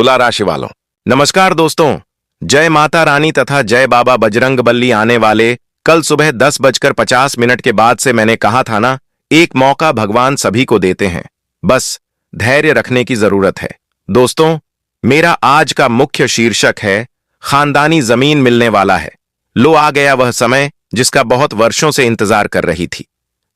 तुला राशि वालों, नमस्कार दोस्तों। जय माता रानी तथा जय बाबा बजरंगबली। आने वाले कल सुबह 10:50 के बाद से मैंने कहा था ना, एक मौका भगवान सभी को देते हैं, बस धैर्य रखने की जरूरत है। दोस्तों, मेरा आज का मुख्य शीर्षक है खानदानी जमीन मिलने वाला है। लो, आ गया वह समय जिसका बहुत वर्षों से इंतजार कर रही थी।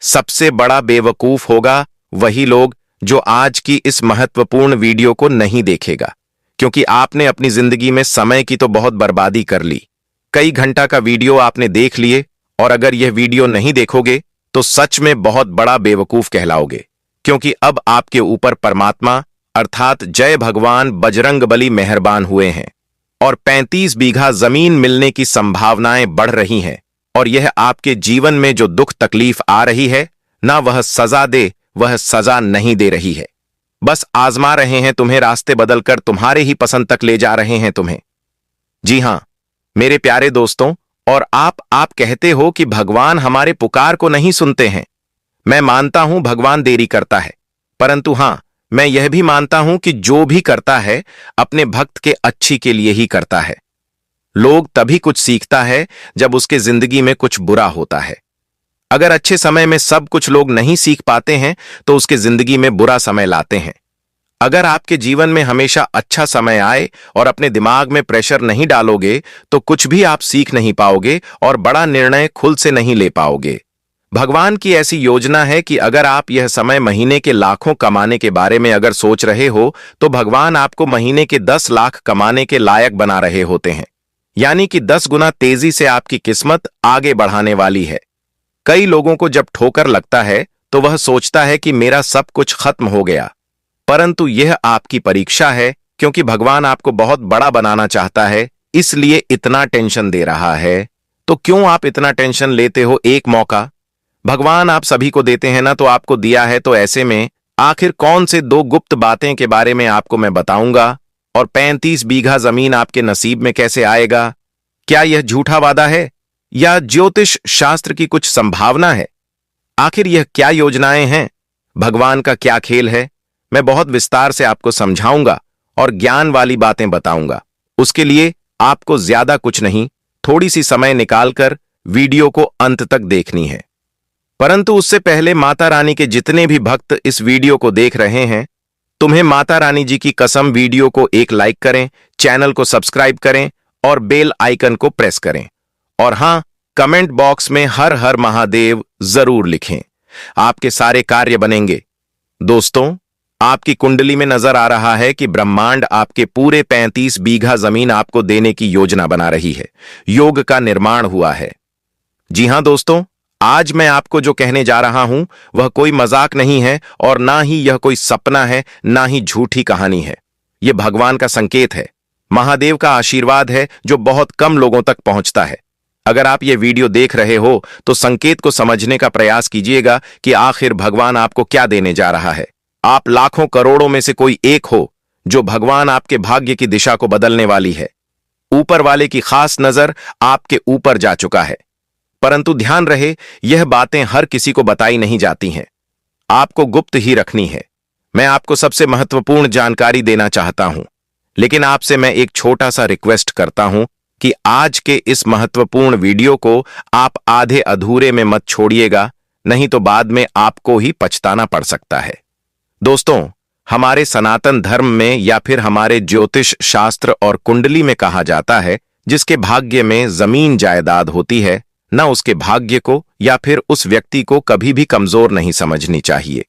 सबसे बड़ा बेवकूफ होगा वही लोग जो आज की इस महत्वपूर्ण वीडियो को नहीं देखेगा, क्योंकि आपने अपनी जिंदगी में समय की तो बहुत बर्बादी कर ली। कई घंटा का वीडियो आपने देख लिए, और अगर यह वीडियो नहीं देखोगे तो सच में बहुत बड़ा बेवकूफ कहलाओगे, क्योंकि अब आपके ऊपर परमात्मा अर्थात जय भगवान बजरंगबली मेहरबान हुए हैं और 35 बीघा जमीन मिलने की संभावनाएं बढ़ रही हैं। और यह आपके जीवन में जो दुख तकलीफ आ रही है ना, वह सजा दे, वह सजा नहीं दे रही है, बस आजमा रहे हैं तुम्हें, रास्ते बदलकर तुम्हारे ही पसंद तक ले जा रहे हैं तुम्हें। जी हां मेरे प्यारे दोस्तों, और आप कहते हो कि भगवान हमारे पुकार को नहीं सुनते हैं। मैं मानता हूं भगवान देरी करता है, परंतु हां, मैं यह भी मानता हूं कि जो भी करता है अपने भक्त के अच्छी के लिए ही करता है। लोग तभी कुछ सीखता है जब उसके जिंदगी में कुछ बुरा होता है। अगर अच्छे समय में सब कुछ लोग नहीं सीख पाते हैं तो उसके जिंदगी में बुरा समय लाते हैं। अगर आपके जीवन में हमेशा अच्छा समय आए और अपने दिमाग में प्रेशर नहीं डालोगे तो कुछ भी आप सीख नहीं पाओगे और बड़ा निर्णय खुद से नहीं ले पाओगे। भगवान की ऐसी योजना है कि अगर आप यह समय महीने के लाखों कमाने के बारे में अगर सोच रहे हो तो भगवान आपको महीने के 10 लाख कमाने के लायक बना रहे होते हैं, यानी कि 10 गुना तेजी से आपकी किस्मत आगे बढ़ाने वाली है। कई लोगों को जब ठोकर लगता है तो वह सोचता है कि मेरा सब कुछ खत्म हो गया, परंतु यह आपकी परीक्षा है, क्योंकि भगवान आपको बहुत बड़ा बनाना चाहता है, इसलिए इतना टेंशन दे रहा है। तो क्यों आप इतना टेंशन लेते हो? एक मौका भगवान आप सभी को देते हैं ना, तो आपको दिया है, तो ऐसे में आखिर कौन से 2 गुप्त बातें के बारे में आपको मैं बताऊंगा, और 35 बीघा जमीन आपके नसीब में कैसे आएगा? क्या यह झूठा वादा है या ज्योतिष शास्त्र की कुछ संभावना है? आखिर यह क्या योजनाएं हैं? भगवान का क्या खेल है? मैं बहुत विस्तार से आपको समझाऊंगा और ज्ञान वाली बातें बताऊंगा। उसके लिए आपको ज्यादा कुछ नहीं, थोड़ी सी समय निकालकर वीडियो को अंत तक देखनी है। परंतु उससे पहले माता रानी के जितने भी भक्त इस वीडियो को देख रहे हैं, तुम्हें माता रानी जी की कसम, वीडियो को एक लाइक करें, चैनल को सब्सक्राइब करें और बेल आइकन को प्रेस करें। और हां, कमेंट बॉक्स में हर हर महादेव जरूर लिखें, आपके सारे कार्य बनेंगे। दोस्तों, आपकी कुंडली में नजर आ रहा है कि ब्रह्मांड आपके पूरे 35 बीघा जमीन आपको देने की योजना बना रही है। योग का निर्माण हुआ है। जी हां दोस्तों, आज मैं आपको जो कहने जा रहा हूं वह कोई मजाक नहीं है, और ना ही यह कोई सपना है, ना ही झूठी कहानी है। यह भगवान का संकेत है, महादेव का आशीर्वाद है जो बहुत कम लोगों तक पहुंचता है। अगर आप ये वीडियो देख रहे हो तो संकेत को समझने का प्रयास कीजिएगा कि आखिर भगवान आपको क्या देने जा रहा है। आप लाखों करोड़ों में से कोई एक हो जो भगवान आपके भाग्य की दिशा को बदलने वाली है। ऊपर वाले की खास नजर आपके ऊपर जा चुका है, परंतु ध्यान रहे, यह बातें हर किसी को बताई नहीं जाती हैं, आपको गुप्त ही रखनी है। मैं आपको सबसे महत्वपूर्ण जानकारी देना चाहता हूं, लेकिन आपसे मैं एक छोटा सा रिक्वेस्ट करता हूं कि आज के इस महत्वपूर्ण वीडियो को आप आधे अधूरे में मत छोड़िएगा, नहीं तो बाद में आपको ही पछताना पड़ सकता है। दोस्तों, हमारे सनातन धर्म में या फिर हमारे ज्योतिष शास्त्र और कुंडली में कहा जाता है, जिसके भाग्य में जमीन जायदाद होती है, न उसके भाग्य को या फिर उस व्यक्ति को कभी भी कमजोर नहीं समझनी चाहिए।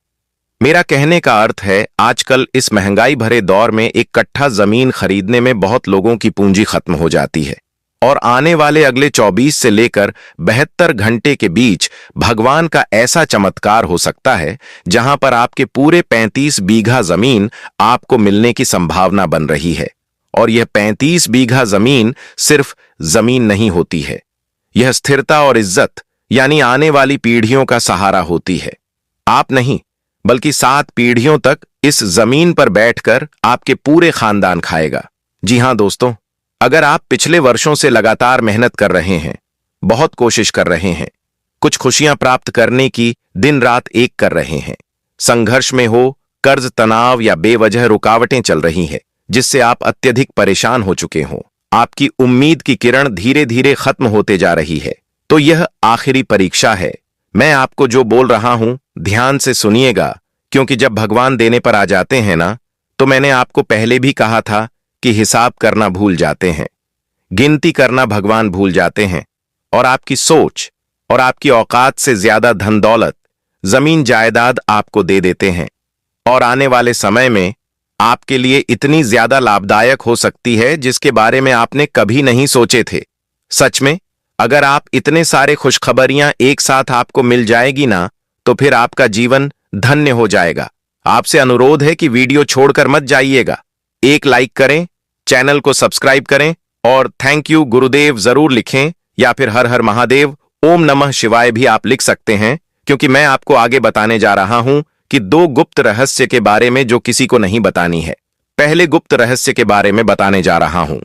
मेरा कहने का अर्थ है, आजकल इस महंगाई भरे दौर में एक कट्ठा जमीन खरीदने में बहुत लोगों की पूंजी खत्म हो जाती है, और आने वाले अगले 24 से लेकर 72 घंटे के बीच भगवान का ऐसा चमत्कार हो सकता है जहां पर आपके पूरे 35 बीघा जमीन आपको मिलने की संभावना बन रही है। और यह 35 बीघा जमीन सिर्फ जमीन नहीं होती है, यह स्थिरता और इज्जत, यानी आने वाली पीढ़ियों का सहारा होती है। आप नहीं, बल्कि 7 पीढ़ियों तक इस जमीन पर बैठकर आपके पूरे खानदान खाएगा। जी हां दोस्तों, अगर आप पिछले वर्षों से लगातार मेहनत कर रहे हैं, बहुत कोशिश कर रहे हैं, कुछ खुशियां प्राप्त करने की दिन रात एक कर रहे हैं, संघर्ष में हो, कर्ज, तनाव या बेवजह रुकावटें चल रही हैं, जिससे आप अत्यधिक परेशान हो चुके हों। आपकी उम्मीद की किरण धीरे धीरे खत्म होते जा रही है। तो यह आखिरी परीक्षा है। मैं आपको जो बोल रहा हूं ध्यान से सुनिएगा, क्योंकि जब भगवान देने पर आ जाते हैं ना, तो मैंने आपको पहले भी कहा था कि हिसाब करना भूल जाते हैं, गिनती करना भगवान भूल जाते हैं, और आपकी सोच और आपकी औकात से ज्यादा धन दौलत, जमीन जायदाद आपको दे देते हैं। और आने वाले समय में आपके लिए इतनी ज्यादा लाभदायक हो सकती है जिसके बारे में आपने कभी नहीं सोचे थे। सच में, अगर आप इतने सारे खुशखबरियां एक साथ आपको मिल जाएगी ना, तो फिर आपका जीवन धन्य हो जाएगा। आपसे अनुरोध है कि वीडियो छोड़कर मत जाइएगा। एक लाइक करें, चैनल को सब्सक्राइब करें और थैंक यू गुरुदेव जरूर लिखें, या फिर हर हर महादेव, ओम नमः शिवाय भी आप लिख सकते हैं, क्योंकि मैं आपको आगे बताने जा रहा हूं कि 2 गुप्त रहस्य के बारे में जो किसी को नहीं बतानी है। पहले गुप्त रहस्य के बारे में बताने जा रहा हूं।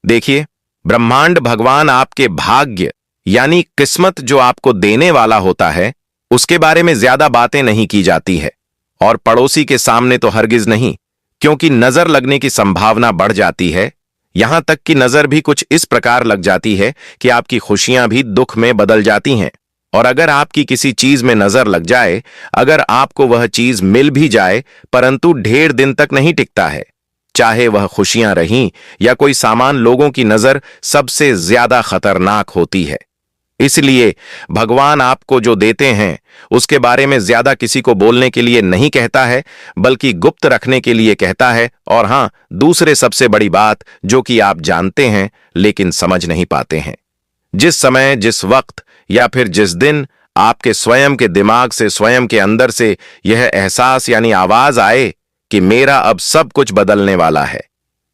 देखिए, ब्रह्मांड भगवान आपके भाग्य यानी किस्मत जो आपको देने वाला होता है, उसके बारे में ज्यादा बातें नहीं की जाती है, और पड़ोसी के सामने तो हरगिज नहीं, क्योंकि नजर लगने की संभावना बढ़ जाती है। यहां तक कि नजर भी कुछ इस प्रकार लग जाती है कि आपकी खुशियां भी दुख में बदल जाती हैं। और अगर आपकी किसी चीज में नजर लग जाए, अगर आपको वह चीज मिल भी जाए, परंतु ढेर दिन तक नहीं टिकता है, चाहे वह खुशियां रहीं या कोई सामान, लोगों की नजर सबसे ज्यादा खतरनाक होती है। इसलिए भगवान आपको जो देते हैं उसके बारे में ज्यादा किसी को बोलने के लिए नहीं कहता है, बल्कि गुप्त रखने के लिए कहता है। और हां, दूसरे सबसे बड़ी बात जो कि आप जानते हैं लेकिन समझ नहीं पाते हैं, जिस समय, जिस वक्त या फिर जिस दिन आपके स्वयं के दिमाग से, स्वयं के अंदर से यह एहसास यानी आवाज आए कि मेरा अब सब कुछ बदलने वाला है,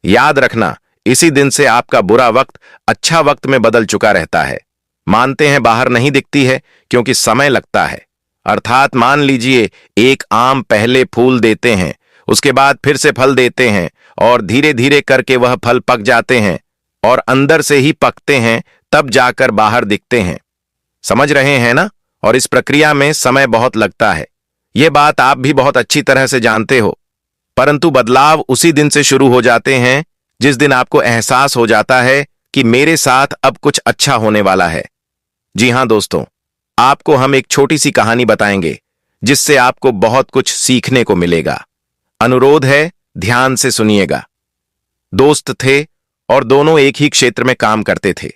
याद रखना, इसी दिन से आपका बुरा वक्त अच्छा वक्त में बदल चुका रहता है। मानते हैं बाहर नहीं दिखती है क्योंकि समय लगता है। अर्थात मान लीजिए, एक आम पहले फूल देते हैं, उसके बाद फिर से फल देते हैं, और धीरे धीरे करके वह फल पक जाते हैं, और अंदर से ही पकते हैं, तब जाकर बाहर दिखते हैं। समझ रहे हैं ना? और इस प्रक्रिया में समय बहुत लगता है। यह बात आप भी बहुत अच्छी तरह से जानते हो। परंतु बदलाव उसी दिन से शुरू हो जाते हैं जिस दिन आपको एहसास हो जाता है कि मेरे साथ अब कुछ अच्छा होने वाला है। जी हां दोस्तों, आपको हम एक छोटी सी कहानी बताएंगे जिससे आपको बहुत कुछ सीखने को मिलेगा। अनुरोध है, ध्यान से सुनिएगा। दोस्त थे और दोनों एक ही क्षेत्र में काम करते थे।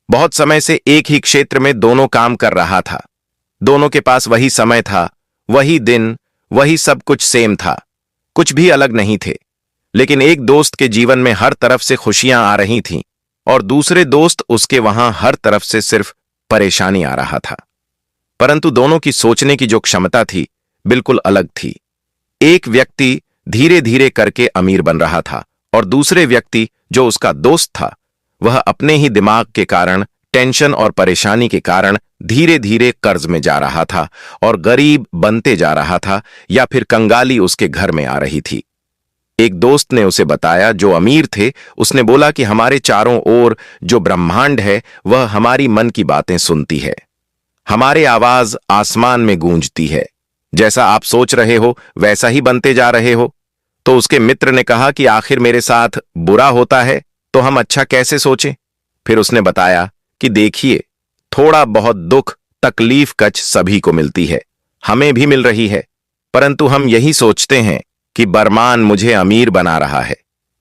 बहुत समय से एक ही क्षेत्र में दोनों काम कर रहा था। दोनों के पास वही समय था, वही दिन, वही सब कुछ सेम था, कुछ भी अलग नहीं थे। लेकिन एक दोस्त के जीवन में हर तरफ से खुशियां आ रही थीं, और दूसरे दोस्त उसके वहां हर तरफ से सिर्फ परेशानी आ रहा था। परंतु दोनों की सोचने की जो क्षमता थी बिल्कुल अलग थी। एक व्यक्ति धीरे धीरे करके अमीर बन रहा था, और दूसरे व्यक्ति जो उसका दोस्त था, वह अपने ही दिमाग के कारण, टेंशन और परेशानी के कारण धीरे धीरे कर्ज में जा रहा था और गरीब बनते जा रहा था, या फिर कंगाली उसके घर में आ रही थी। एक दोस्त ने उसे बताया, जो अमीर थे, उसने बोला कि हमारे चारों ओर जो ब्रह्मांड है वह हमारी मन की बातें सुनती है, हमारे आवाज आसमान में गूंजती है, जैसा आप सोच रहे हो वैसा ही बनते जा रहे हो। तो उसके मित्र ने कहा कि आखिर मेरे साथ बुरा होता है तो हम अच्छा कैसे सोचें? फिर उसने बताया कि देखिए, थोड़ा बहुत दुख, तकलीफ कच सभी को मिलती है, हमें भी मिल रही है, परंतु हम यही सोचते हैं कि बरमान मुझे अमीर बना रहा है,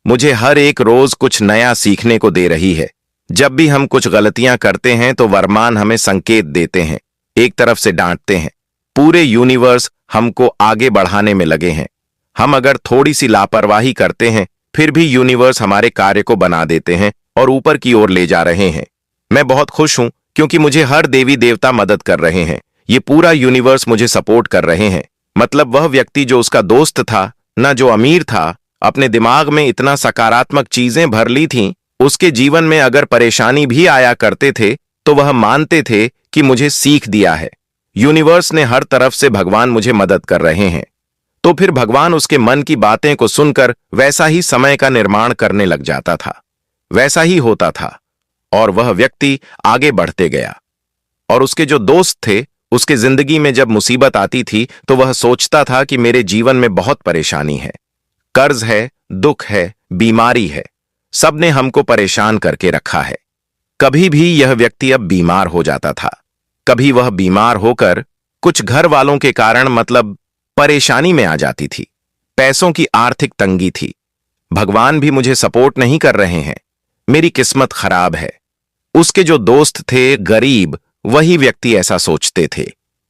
मुझे हर एक रोज कुछ नया सीखने को दे रही है। जब भी हम कुछ गलतियां करते हैं तो वरमान हमें संकेत देते हैं, एक तरफ से डांटते हैं। पूरे यूनिवर्स हमको आगे बढ़ाने में लगे हैं। हम अगर थोड़ी सी लापरवाही करते हैं, फिर भी यूनिवर्स हमारे कार्य को बना देते हैं और ऊपर की ओर ले जा रहे हैं। मैं बहुत खुश हूं क्योंकि मुझे हर देवी देवता मदद कर रहे हैं। ये पूरा यूनिवर्स मुझे सपोर्ट कर रहे हैं। मतलब वह व्यक्ति जो उसका दोस्त था, ना जो अमीर था, अपने दिमाग में इतना सकारात्मक चीजें भर ली थीं, उसके जीवन में अगर परेशानी भी आया करते थे तो वह मानते थे कि मुझे सीख दिया है, यूनिवर्स ने हर तरफ से, भगवान मुझे मदद कर रहे हैं। तो फिर भगवान उसके मन की बातें को सुनकर वैसा ही समय का निर्माण करने लग जाता था, वैसा ही होता था, और वह व्यक्ति आगे बढ़ते गया। और उसके जो दोस्त थे, उसके जिंदगी में जब मुसीबत आती थी तो वह सोचता था कि मेरे जीवन में बहुत परेशानी है, कर्ज है, दुख है, बीमारी है। सबने हमको परेशान करके रखा है। कभी भी यह व्यक्ति अब बीमार हो जाता था, कभी वह बीमार होकर कुछ घर वालों के कारण मतलब परेशानी में आ जाती थी। पैसों की आर्थिक तंगी थी। भगवान भी मुझे सपोर्ट नहीं कर रहे हैं, मेरी किस्मत खराब है। उसके जो दोस्त थे गरीब, वही व्यक्ति ऐसा सोचते थे।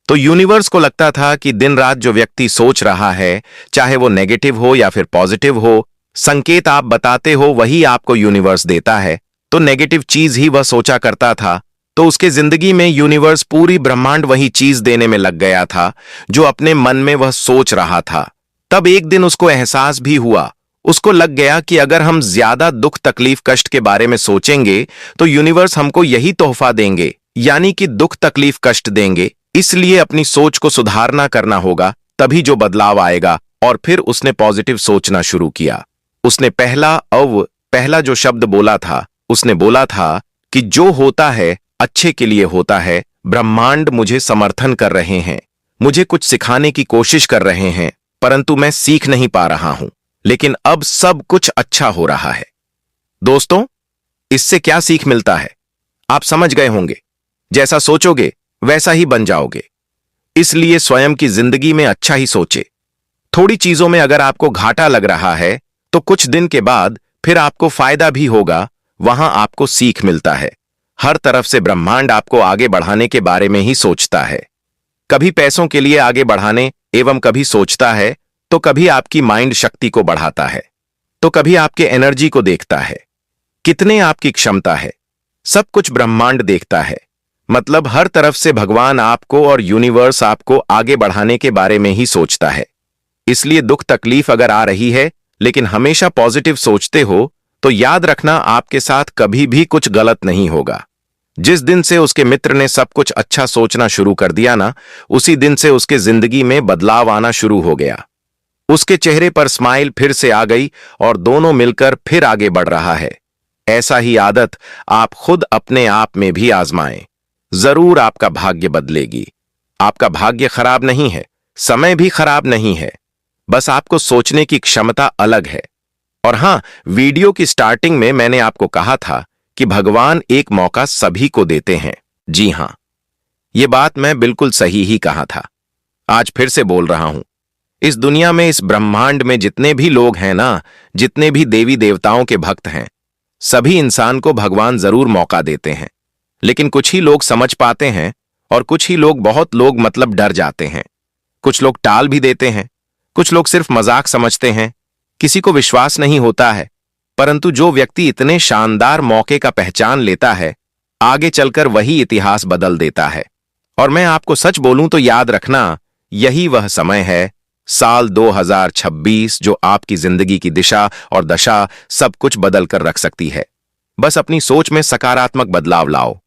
तो यूनिवर्स को लगता था कि दिन रात जो व्यक्ति सोच रहा है, चाहे वो नेगेटिव हो या फिर पॉजिटिव हो, संकेत आप बताते हो वही आपको यूनिवर्स देता है। तो नेगेटिव चीज ही वह सोचा करता था, तो उसके जिंदगी में यूनिवर्स पूरी ब्रह्मांड वही चीज देने में लग गया था जो अपने मन में वह सोच रहा था। तब एक दिन उसको एहसास भी हुआ। उसको लग गया कि अगर हम ज्यादा दुख तकलीफ कष्ट के बारे में सोचेंगे तो यूनिवर्स हमको यही तोहफा देंगे, यानी कि दुख तकलीफ कष्ट देंगे। इसलिए अपनी सोच को सुधारना करना होगा, तभी जो बदलाव आएगा। और फिर उसने पॉजिटिव सोचना शुरू किया। उसने पहला जो शब्द बोला था, उसने बोला था कि जो होता है अच्छे के लिए होता है। ब्रह्मांड मुझे समर्थन कर रहे हैं, मुझे कुछ सिखाने की कोशिश कर रहे हैं, परंतु मैं सीख नहीं पा रहा हूं। लेकिन अब सब कुछ अच्छा हो रहा है। दोस्तों, इससे क्या सीख मिलता है आप समझ गए होंगे। जैसा सोचोगे वैसा ही बन जाओगे। इसलिए स्वयं की जिंदगी में अच्छा ही सोचे। थोड़ी चीजों में अगर आपको घाटा लग रहा है तो कुछ दिन के बाद फिर आपको फायदा भी होगा। वहां आपको सीख मिलता है। हर तरफ से ब्रह्मांड आपको आगे बढ़ाने के बारे में ही सोचता है। कभी पैसों के लिए आगे बढ़ाने एवं कभी सोचता है, तो कभी आपकी माइंड शक्ति को बढ़ाता है, तो कभी आपके एनर्जी को देखता है, कितने आपकी क्षमता है। सब कुछ ब्रह्मांड देखता है। मतलब हर तरफ से भगवान आपको और यूनिवर्स आपको आगे बढ़ाने के बारे में ही सोचता है। इसलिए दुख तकलीफ अगर आ रही है लेकिन हमेशा पॉजिटिव सोचते हो, तो याद रखना आपके साथ कभी भी कुछ गलत नहीं होगा। जिस दिन से उसके मित्र ने सब कुछ अच्छा सोचना शुरू कर दिया ना, उसी दिन से उसके जिंदगी में बदलाव आना शुरू हो गया। उसके चेहरे पर स्माइल फिर से आ गई और दोनों मिलकर फिर आगे बढ़ रहा है। ऐसा ही आदत आप खुद अपने आप में भी आजमाएं। जरूर आपका भाग्य बदलेगी। आपका भाग्य खराब नहीं है, समय भी खराब नहीं है, बस आपको सोचने की क्षमता अलग है। और हां, वीडियो की स्टार्टिंग में मैंने आपको कहा था कि भगवान एक मौका सभी को देते हैं। जी हां, यह बात मैं बिल्कुल सही ही कहा था। आज फिर से बोल रहा हूं। इस दुनिया में, इस ब्रह्मांड में जितने भी लोग हैं ना, जितने भी देवी देवताओं के भक्त हैं, सभी इंसान को भगवान जरूर मौका देते हैं। लेकिन कुछ ही लोग समझ पाते हैं और कुछ ही लोग, बहुत लोग मतलब डर जाते हैं। कुछ लोग टाल भी देते हैं, कुछ लोग सिर्फ मजाक समझते हैं, किसी को विश्वास नहीं होता है। परंतु जो व्यक्ति इतने शानदार मौके का पहचान लेता है, आगे चलकर वही इतिहास बदल देता है। और मैं आपको सच बोलूं तो याद रखना, यही वह समय है, साल 2026, जो आपकी जिंदगी की दिशा और दशा सब कुछ बदल कर रख सकती है। बस अपनी सोच में सकारात्मक बदलाव लाओ।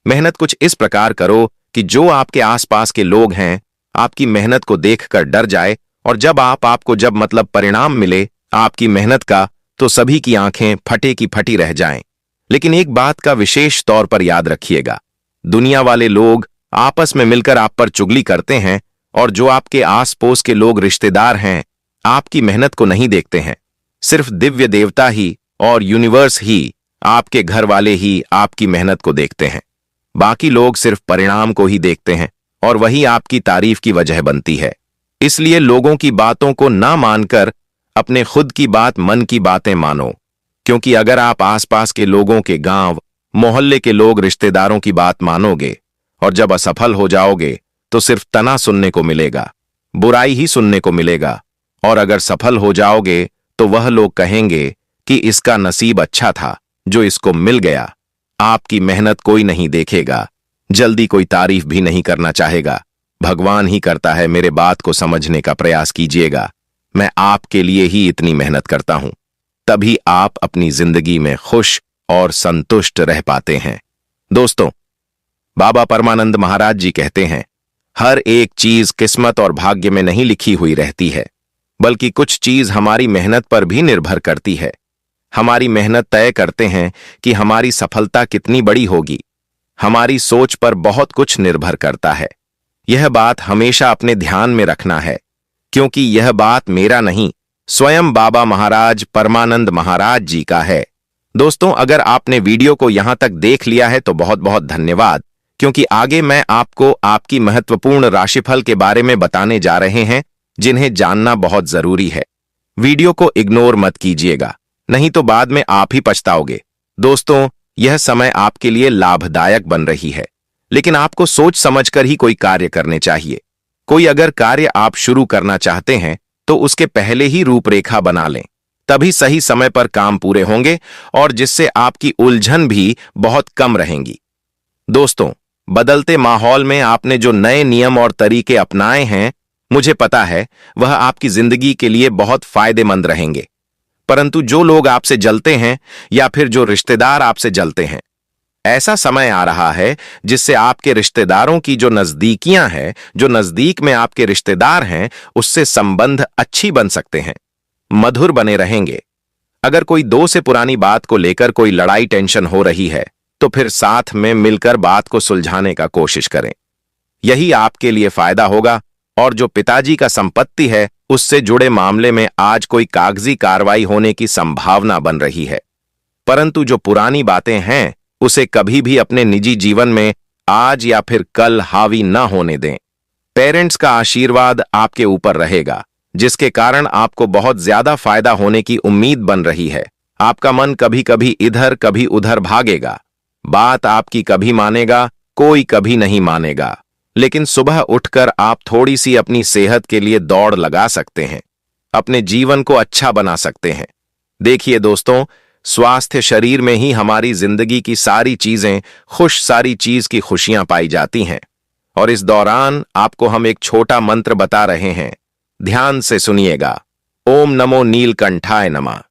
मेहनत कुछ इस प्रकार करो कि जो आपके आसपास के लोग हैं आपकी मेहनत को देखकर डर जाए, और जब आपको मतलब परिणाम मिले आपकी मेहनत का, तो सभी की आंखें फटे की फटी रह जाएं। लेकिन एक बात का विशेष तौर पर याद रखिएगा, दुनिया वाले लोग आपस में मिलकर आप पर चुगली करते हैं, और जो आपके आस पड़ोस के लोग रिश्तेदार हैं आपकी मेहनत को नहीं देखते हैं। सिर्फ दिव्य देवता ही और यूनिवर्स ही, आपके घर वाले ही आपकी मेहनत को देखते हैं। बाकी लोग सिर्फ परिणाम को ही देखते हैं, और वही आपकी तारीफ की वजह बनती है। इसलिए लोगों की बातों को ना मानकर अपने खुद की बात, मन की बातें मानो। क्योंकि अगर आप आसपास के लोगों के, गांव मोहल्ले के लोग, रिश्तेदारों की बात मानोगे और जब असफल हो जाओगे तो सिर्फ तना सुनने को मिलेगा, बुराई ही सुनने को मिलेगा। और अगर सफल हो जाओगे तो वह लोग कहेंगे कि इसका नसीब अच्छा था जो इसको मिल गया। आपकी मेहनत कोई नहीं देखेगा, जल्दी कोई तारीफ भी नहीं करना चाहेगा, भगवान ही करता है। मेरे बात को समझने का प्रयास कीजिएगा। मैं आपके लिए ही इतनी मेहनत करता हूं, तभी आप अपनी जिंदगी में खुश और संतुष्ट रह पाते हैं। दोस्तों, बाबा परमानंद महाराज जी कहते हैं, हर एक चीज किस्मत और भाग्य में नहीं लिखी हुई रहती है, बल्कि कुछ चीज हमारी मेहनत पर भी निर्भर करती है। हमारी मेहनत तय करते हैं कि हमारी सफलता कितनी बड़ी होगी। हमारी सोच पर बहुत कुछ निर्भर करता है। यह बात हमेशा अपने ध्यान में रखना है, क्योंकि यह बात मेरा नहीं, स्वयं बाबा महाराज परमानंद महाराज जी का है। दोस्तों, अगर आपने वीडियो को यहां तक देख लिया है तो बहुत बहुत धन्यवाद, क्योंकि आगे मैं आपको आपकी महत्वपूर्ण राशिफल के बारे में बताने जा रहे हैं, जिन्हें जानना बहुत जरूरी है। वीडियो को इग्नोर मत कीजिएगा, नहीं तो बाद में आप ही पछताओगे। दोस्तों, यह समय आपके लिए लाभदायक बन रही है, लेकिन आपको सोच समझकर ही कोई कार्य करने चाहिए। कोई अगर कार्य आप शुरू करना चाहते हैं तो उसके पहले ही रूपरेखा बना लें, तभी सही समय पर काम पूरे होंगे और जिससे आपकी उलझन भी बहुत कम रहेंगी। दोस्तों, बदलते माहौल में आपने जो नए नियम और तरीके अपनाए हैं, मुझे पता है वह आपकी जिंदगी के लिए बहुत फायदेमंद रहेंगे। परंतु जो लोग आपसे जलते हैं या फिर जो रिश्तेदार आपसे जलते हैं, ऐसा समय आ रहा है जिससे आपके रिश्तेदारों की जो नजदीकियां हैं, जो नजदीक में आपके रिश्तेदार हैं, उससे संबंध अच्छी बन सकते हैं, मधुर बने रहेंगे। अगर कोई 2 से पुरानी बात को लेकर कोई लड़ाई टेंशन हो रही है तो फिर साथ में मिलकर बात को सुलझाने का कोशिश करें, यही आपके लिए फायदा होगा। और जो पिताजी का संपत्ति है, उससे जुड़े मामले में आज कोई कागजी कार्रवाई होने की संभावना बन रही है। परंतु जो पुरानी बातें हैं, उसे कभी भी अपने निजी जीवन में आज या फिर कल हावी न होने दें। पेरेंट्स का आशीर्वाद आपके ऊपर रहेगा, जिसके कारण आपको बहुत ज्यादा फायदा होने की उम्मीद बन रही है। आपका मन कभी कभी इधर कभी उधर भागेगा, बात आपकी कभी मानेगा, कोई कभी नहीं मानेगा, लेकिन सुबह उठकर आप थोड़ी सी अपनी सेहत के लिए दौड़ लगा सकते हैं, अपने जीवन को अच्छा बना सकते हैं। देखिए दोस्तों, स्वास्थ्य शरीर में ही हमारी जिंदगी की सारी चीजें सारी चीज की खुशियां पाई जाती हैं। और इस दौरान आपको हम एक छोटा मंत्र बता रहे हैं, ध्यान से सुनिएगा। ओम नमो नीलकंठाय नमः।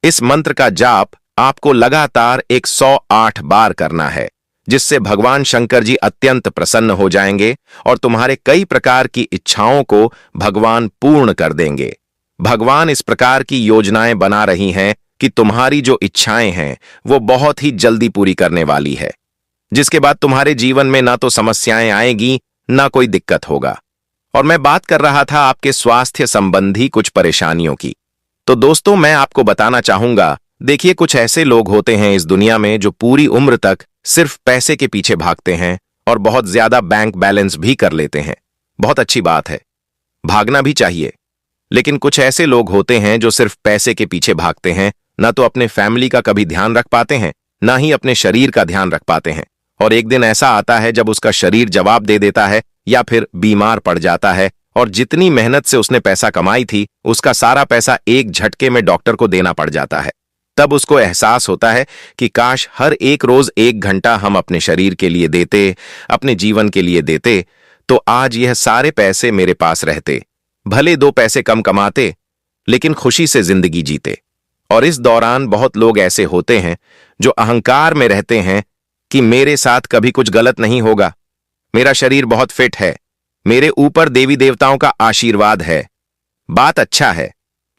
इस मंत्र का जाप आपको लगातार 108 बार करना है, जिससे भगवान शंकर जी अत्यंत प्रसन्न हो जाएंगे और तुम्हारे कई प्रकार की इच्छाओं को भगवान पूर्ण कर देंगे। भगवान इस प्रकार की योजनाएं बना रही हैं कि तुम्हारी जो इच्छाएं हैं वो बहुत ही जल्दी पूरी करने वाली है, जिसके बाद तुम्हारे जीवन में ना तो समस्याएं आएगी, ना कोई दिक्कत होगा। और मैं बात कर रहा था आपके स्वास्थ्य संबंधी कुछ परेशानियों की। तो दोस्तों, मैं आपको बताना चाहूंगा, देखिए, कुछ ऐसे लोग होते हैं इस दुनिया में जो पूरी उम्र तक सिर्फ पैसे के पीछे भागते हैं और बहुत ज्यादा बैंक बैलेंस भी कर लेते हैं। बहुत अच्छी बात है, भागना भी चाहिए। लेकिन कुछ ऐसे लोग होते हैं जो सिर्फ पैसे के पीछे भागते हैं, ना तो अपने फैमिली का कभी ध्यान रख पाते हैं, ना ही अपने शरीर का ध्यान रख पाते हैं। और एक दिन ऐसा आता है जब उसका शरीर जवाब दे देता है या फिर बीमार पड़ जाता है और जितनी मेहनत से उसने पैसा कमाई थी, उसका सारा पैसा एक झटके में डॉक्टर को देना पड़ जाता है। तब उसको एहसास होता है कि काश हर एक रोज 1 घंटा हम अपने शरीर के लिए देते, अपने जीवन के लिए देते, तो आज यह सारे पैसे मेरे पास रहते। भले 2 पैसे कम कमाते, लेकिन खुशी से जिंदगी जीते। और इस दौरान बहुत लोग ऐसे होते हैं जो अहंकार में रहते हैं कि मेरे साथ कभी कुछ गलत नहीं होगा, मेरा शरीर बहुत फिट है, मेरे ऊपर देवी देवताओं का आशीर्वाद है। बात अच्छा है,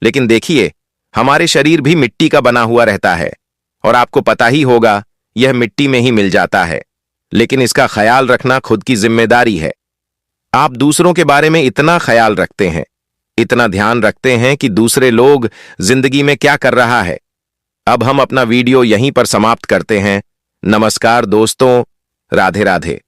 लेकिन देखिए, हमारे शरीर भी मिट्टी का बना हुआ रहता है और आपको पता ही होगा, यह मिट्टी में ही मिल जाता है। लेकिन इसका ख्याल रखना खुद की जिम्मेदारी है। आप दूसरों के बारे में इतना ख्याल रखते हैं, इतना ध्यान रखते हैं कि दूसरे लोग जिंदगी में क्या कर रहा है। अब हम अपना वीडियो यहीं पर समाप्त करते हैं। नमस्कार दोस्तों, राधे राधे।